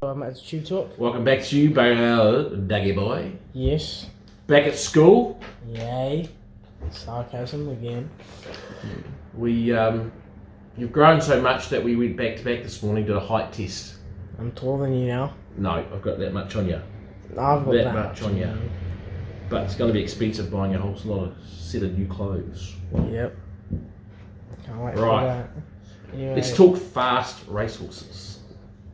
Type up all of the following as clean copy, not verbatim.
I'm at TubeTalk. Welcome back to you, Daggy boy. Yes. Back at school. Yay. Sarcasm again. You've grown so much that we went back to back this morning, did a height test. I'm taller than you now. No, I've got that much on you. I've got that much on you. But it's going to be expensive buying a whole lot of set of new clothes. Yep. Can't wait Right. for that. Anyway, Let's talk fast racehorses.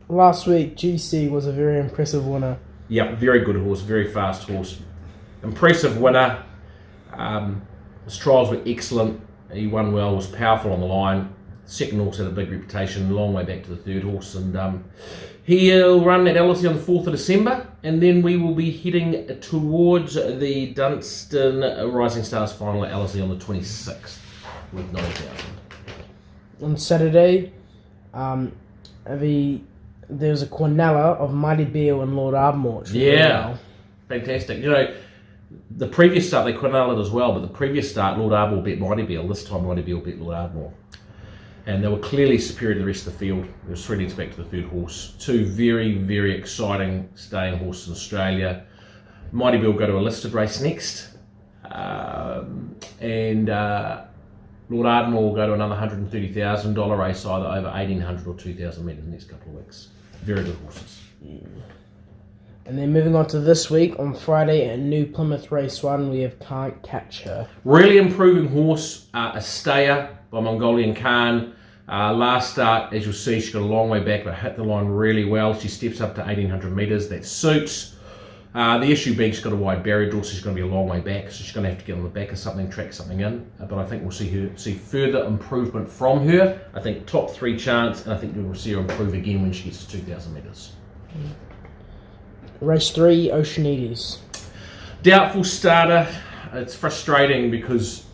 last week, GC was a very impressive winner. Yep, very good horse, very fast horse. Impressive winner. His trials were excellent. He won well, was powerful on the line. Second horse had a big reputation, long way back to the third horse. And he'll run at Ellerslie on the 4th of December. And then we will be heading towards the Dunstan Rising Stars final at Ellerslie on the 26th with 9,000. On Saturday, there was a Quinella of Mighty Beale and Lord Ardmore. Yeah, fantastic. You know, the previous start they Quinella as well, but the previous start Lord Ardmore beat Mighty Beale. This time Mighty Beale beat Lord Ardmore. And they were clearly superior to the rest of the field. There was 3 lengths back to the third horse. 2 very, very exciting staying horses in Australia. Mighty Beale go to a listed race next. Lord Ardmore will go to another $130,000 race, either over 1,800 or 2,000 metres in the next couple of weeks. Very good horses. And then moving on to this week, on Friday at New Plymouth Race 1, we have Can't Catch Her. Really improving horse, a stayer by Mongolian Khan. Last start, as you'll see, she got a long way back, but hit the line really well. She steps up to 1,800 metres. That suits. The issue being she's got a wide barrier draw, so she's going to be a long way back. So she's going to have to get on the back of something, track something in. But I think we'll see further improvement from her. I think top 3 chance, and I think we'll see her improve again when she gets to 2,000 metres. Race 3, Oceanides. Doubtful starter. It's frustrating because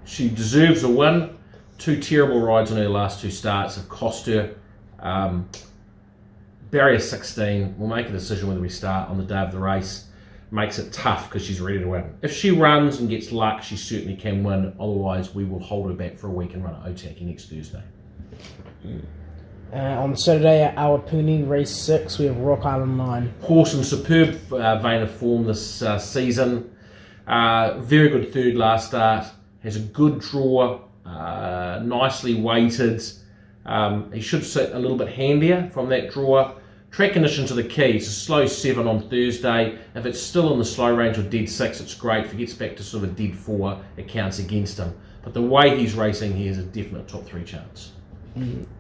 she deserves a win. 2 terrible rides on her last 2 starts have cost her. Barrier 16, we'll make a decision whether we start on the day of the race. Makes it tough because she's ready to win. If she runs and gets luck, she certainly can win. Otherwise, we will hold her back for a week and run at Otaki next Thursday. On Saturday at Awapuni, race 6, we have Rock Island Line. Horse in superb vein of form this season. Very good third last start. Has a good draw, nicely weighted. He should sit a little bit handier from that draw. Track conditions are the key. It's a slow 7 on Thursday. If it's still in the slow range or dead 6, it's great. If he gets back to sort of a dead 4, it counts against him. But the way he's racing, he has a definite top 3 chance.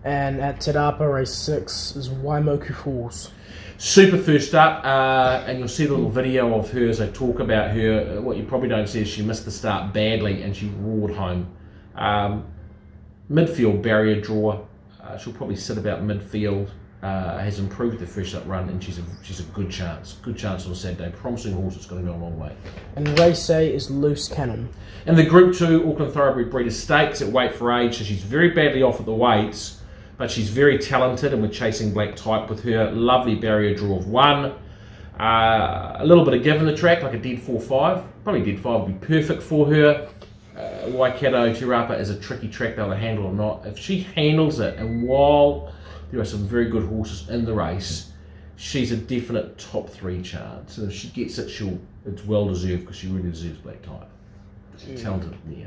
And at Te Rapa, race 6 is Waimoku Falls. Super first up, and you'll see the little video of her as I talk about her. What you probably don't see is she missed the start badly and she roared home. Midfield barrier draw. She'll probably sit about midfield. Has improved the first up run, and she's a good chance. Good chance on Saturday. Promising horse that's going to go a long way. And race 8 is Loose Cannon. And the Group 2 Auckland Thoroughbred Breeder Stakes at weight for age. So she's very badly off at the weights, but she's very talented, and we're chasing black type with her. Lovely barrier draw of 1. A little bit of give in the track, like a dead 4-5. Probably dead 5 would be perfect for her. Waikato, Te Rapa is a tricky track they'll handle or not. If she handles it, and while there are some very good horses in the race, she's a definite top 3 chance. And if she gets it, it's well deserved because she really deserves black type. She's talented, yeah.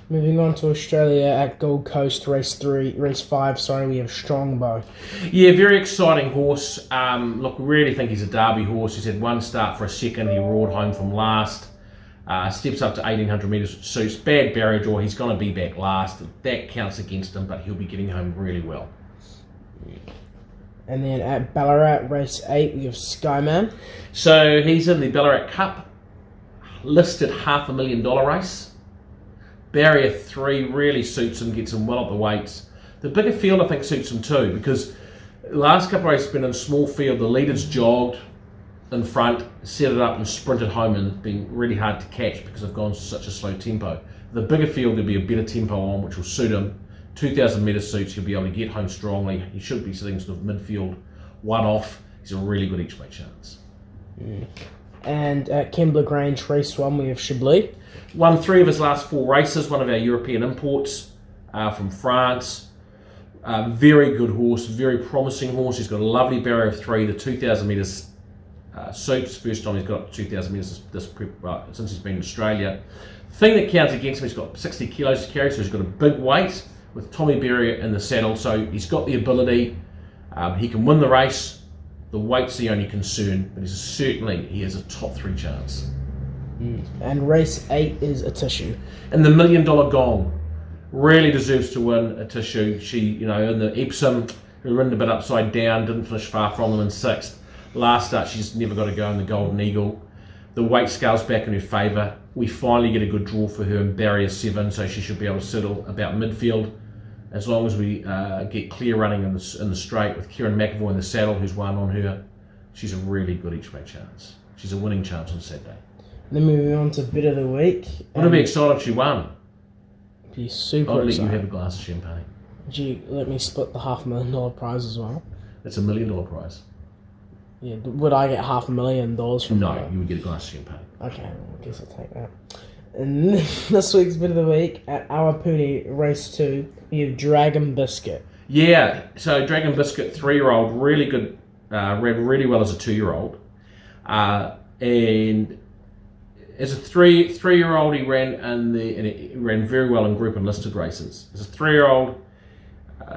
Moving on to Australia at Gold Coast, race 5, we have Strongbow. Yeah, very exciting horse. Look, we really think he's a Derby horse. He's had 1 start for a second. He roared home from last. Steps up to 1,800 metres, which suits. Bad barrier draw. He's going to be back last. That counts against him, but he'll be getting home really well. And then at Ballarat, race 8, we have Skyman. So he's in the Ballarat Cup, listed $500,000 race. Barrier 3 really suits him, gets him well up the weights. The bigger field, I think, suits him too, because the last couple of races have been in small field. The leaders jogged in front, set it up and sprinted home, and it's been really hard to catch because they've gone such a slow tempo. The bigger field, there'll be a better tempo on, which will suit him. 2,000 metre suits, he'll be able to get home strongly. He should be sitting sort of midfield, 1 off. He's a really good each way chance. And at Kembla Grange, race 1, we have Chablis. Won 3 of his last 4 races, one of our European imports from France. Very good horse, very promising horse. He's got a lovely barrier of 3, the 2,000 metres suits. First time he's got 2,000 metres since he's been in Australia. Thing that counts against him, he's got 60 kilos to carry, so he's got a big weight with Tommy Berry in the saddle, so he's got the ability. He can win the race. The weight's the only concern, but he has a top 3 chance. And race 8 is a tissue. And the $1 Million Gong really deserves to win a tissue. She, in the Epsom, who ridden a bit upside down, didn't finish far from them in 6th. Last start, she's never got to go in the Golden Eagle. The weight scales back in her favour. We finally get a good draw for her in barrier 7, so she should be able to settle about midfield. As long as we get clear running in the straight with Kieran McAvoy in the saddle, who's won on her, she's a really good each way chance. She's a winning chance on Saturday. Then moving on to bit of the week. Wouldn't it be excited if she won? Be super I'll let excited. you have a glass of champagne. Would you let me split the $500,000 prize as well? It's a $1 million prize. Yeah, would I get $500,000 from No, that? you would get a glass of champagne. Okay, well, I guess I'll take that. And this week's bit of the week at Awapuni Race 2, we have Dragon Biscuit. Yeah, so Dragon Biscuit, 3-year-old, really good, ran really well as a 2-year-old. And as a three-year-old, he ran very well in group and listed races. As a 3-year-old,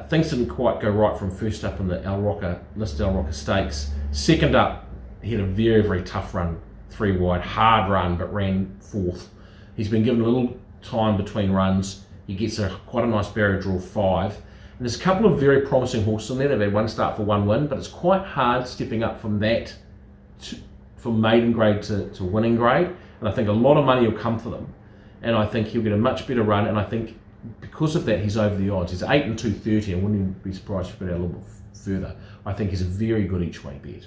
things didn't quite go right from first up in the listed El Roca Stakes. Second up, he had a very, very tough run, 3 wide, hard run, but ran 4th. He's been given a little time between runs. He gets quite a nice barrier draw 5. And there's a couple of very promising horses in there. They've had 1 start for 1 win, but it's quite hard stepping up from that from maiden grade to winning grade. And I think a lot of money will come for them. And I think he'll get a much better run. And I think because of that, he's over the odds. He's 8 and 230. I wouldn't be surprised if he got out a little bit further. I think he's a very good each way bet.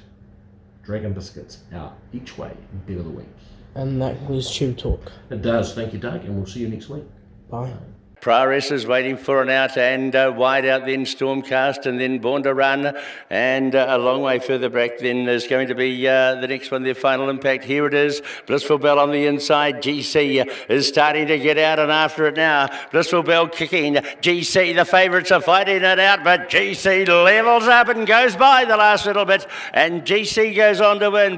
Dragon Biscuits out each way bet of the week. And that concludes TubeTalk. It does. Thank you, Doug, and we'll see you next week. Bye. Prowess is waiting for an out and wide out, then Stormcast and then Born to Run, and a long way further back then is going to be the next one, their Final Impact. Here it is, Blissful Bell on the inside. GC is starting to get out and after it now. Blissful Bell kicking. GC, the favourites are fighting it out, but GC levels up and goes by the last little bit, and GC goes on to win.